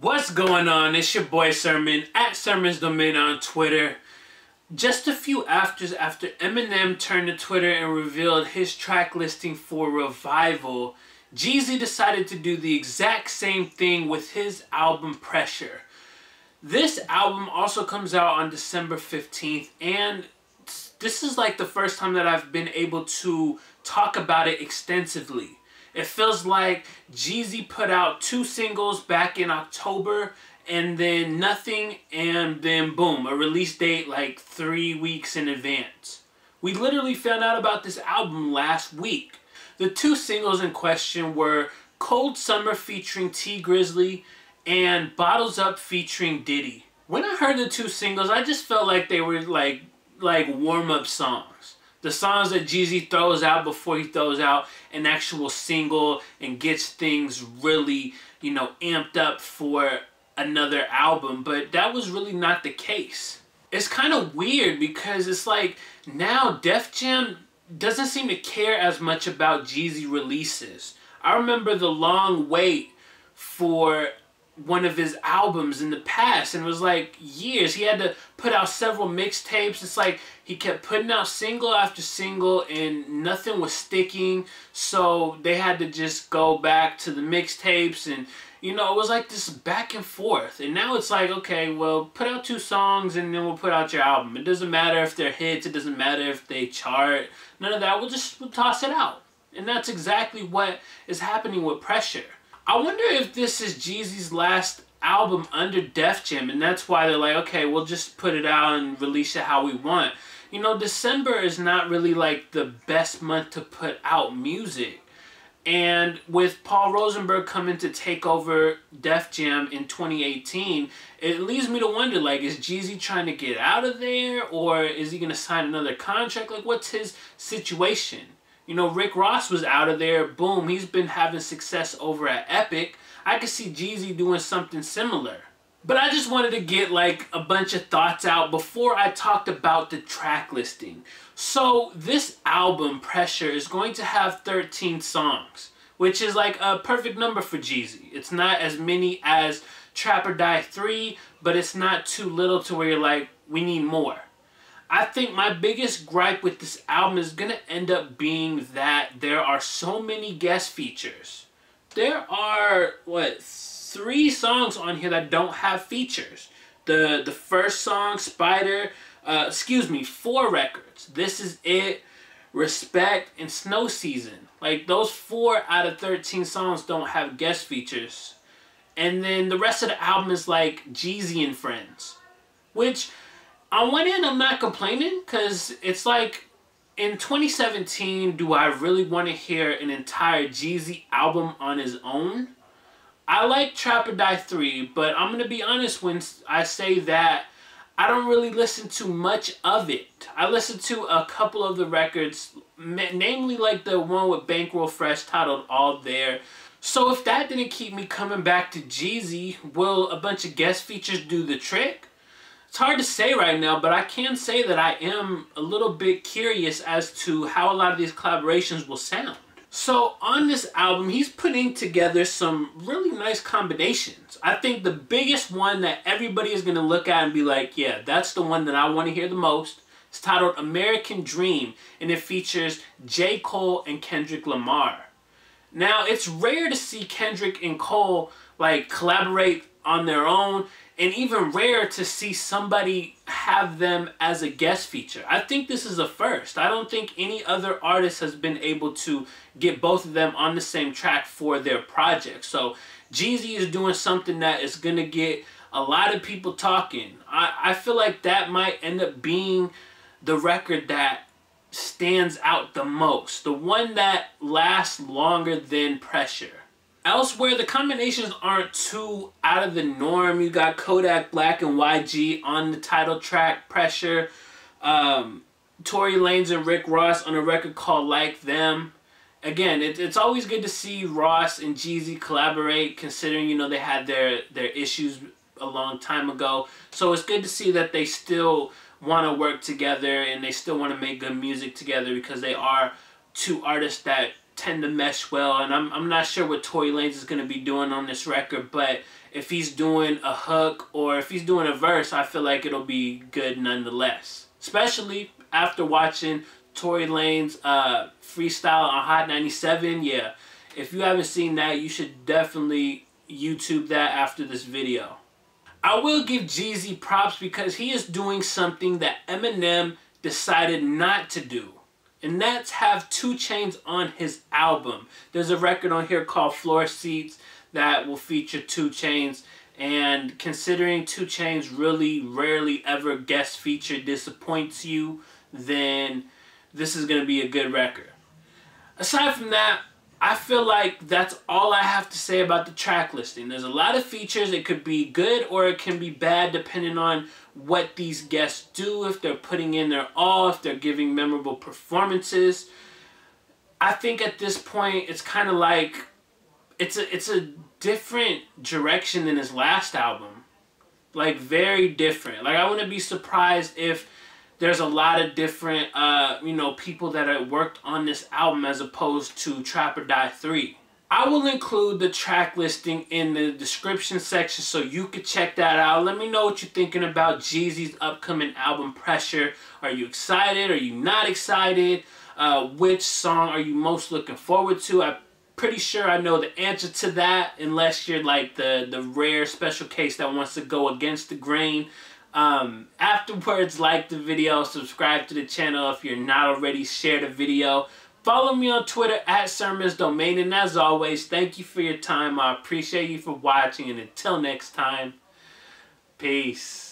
What's going on? It's your boy Sermon at Sermon's Domain on Twitter. Just a few afters after Eminem turned to Twitter and revealed his track listing for Revival, Jeezy decided to do the exact same thing with his album Pressure. This album also comes out on December 15th, and this is like the first time that I've been able to talk about it extensively. It feels like Jeezy put out 2 singles back in October and then nothing, and then boom, a release date like 3 weeks in advance. We literally found out about this album last week. The 2 singles in question were Cold Summer featuring T Grizzly and Bottles Up featuring Diddy. When I heard the 2 singles, I just felt like they were like warm-up songs. The songs that Jeezy throws out before he throws out an actual single and gets things really, amped up for another album. But that was really not the case. It's kind of weird because it's like now Def Jam doesn't seem to care as much about Jeezy releases. I remember the long wait for one of his albums in the past, and it was like years. He had to put out several mixtapes. It's like he kept putting out single after single and nothing was sticking, so they had to just go back to the mixtapes, and it was like this back and forth. And now it's like, okay, well, put out 2 songs and then we'll put out your album. It doesn't matter if they're hits, it doesn't matter if they chart, none of that. We'll toss it out. And that's exactly what is happening with Pressure. I wonder if this is Jeezy's last album under Def Jam, and that's why they're like, okay, we'll just put it out and release it how we want. December is not really like the best month to put out music. And with Paul Rosenberg coming to take over Def Jam in 2018, it leads me to wonder, like, is Jeezy trying to get out of there, or is he going to sign another contract? Like, what's his situation? Rick Ross was out of there. Boom, he's been having success over at Epic. I could see Jeezy doing something similar. But I just wanted to get like a bunch of thoughts out before I talked about the track listing. So this album, Pressure, is going to have 13 songs, which is like a perfect number for Jeezy. It's not as many as Trap or Die 3, but it's not too little to where you're like, we need more. I think my biggest gripe with this album is going to end up being that there are so many guest features. There are, 3 songs on here that don't have features. The first song, Spider, 4 records. This Is It, Respect, and Snow Season. Like, those 4 out of 13 songs don't have guest features. And then the rest of the album is like Jeezy and Friends, which on one end, I'm not complaining, because it's like, in 2017, do I really want to hear an entire Jeezy album on his own? I like Trap or Die 3, but I'm going to be honest when I say that I don't really listen to much of it. I listen to a couple of the records, namely like the one with Bankroll Fresh titled All There. So if that didn't keep me coming back to Jeezy, will a bunch of guest features do the trick? It's hard to say right now, but I can say that I am a little bit curious as to how a lot of these collaborations will sound. So on this album, he's putting together some really nice combinations. I think the biggest one that everybody is going to look at and be like, yeah, that's the one that I want to hear the most. It's titled American Dream, and it features J. Cole and Kendrick Lamar. Now, it's rare to see Kendrick and Cole like collaborate on their own, and even rare to see somebody have them as a guest feature. I think this is a first. I don't think any other artist has been able to get both of them on the same track for their project. So Jeezy is doing something that is going to get a lot of people talking. I feel like that might end up being the record that stands out the most. The one that lasts longer than Pressure. Elsewhere, the combinations aren't too out of the norm. You got Kodak Black and YG on the title track, Pressure. Tory Lanez and Rick Ross on a record called Like Them. Again, it's always good to see Ross and Jeezy collaborate, considering, they had their issues a long time ago. So it's good to see that they still want to work together and they still want to make good music together, because they are 2 artists that tend to mesh well, and I'm not sure what Tory Lanez is going to be doing on this record, but if he's doing a hook or if he's doing a verse, I feel like it'll be good nonetheless. Especially after watching Tory Lanez freestyle on Hot 97. Yeah, if you haven't seen that, you should definitely YouTube that after this video. I will give Jeezy props because he is doing something that Eminem decided not to do. And that's have 2 Chainz on his album. There's a record on here called Floor Seats that will feature 2 Chainz. And considering 2 Chainz really rarely ever guest feature disappoints you, then this is going to be a good record. Aside from that, I feel like that's all I have to say about the track listing. There's a lot of features. It could be good or it can be bad depending on what these guests do, if they're putting in their all, if they're giving memorable performances. I think at this point it's kind of like it's a different direction than his last album. Like very different. Like I wouldn't be surprised if there's a lot of different, you know, people that have worked on this album as opposed to Trap or Die 3. I will include the track listing in the description section so you can check that out. Let me know what you're thinking about Jeezy's upcoming album, Pressure. Are you excited? Are you not excited? Which song are you most looking forward to? I'm pretty sure I know the answer to that, unless you're like the rare special case that wants to go against the grain. Afterwards, like the video, subscribe to the channel if you're not already, share the video. Follow me on Twitter at @SermonsDomain, and as always, thank you for your time. I appreciate you for watching, and until next time, peace.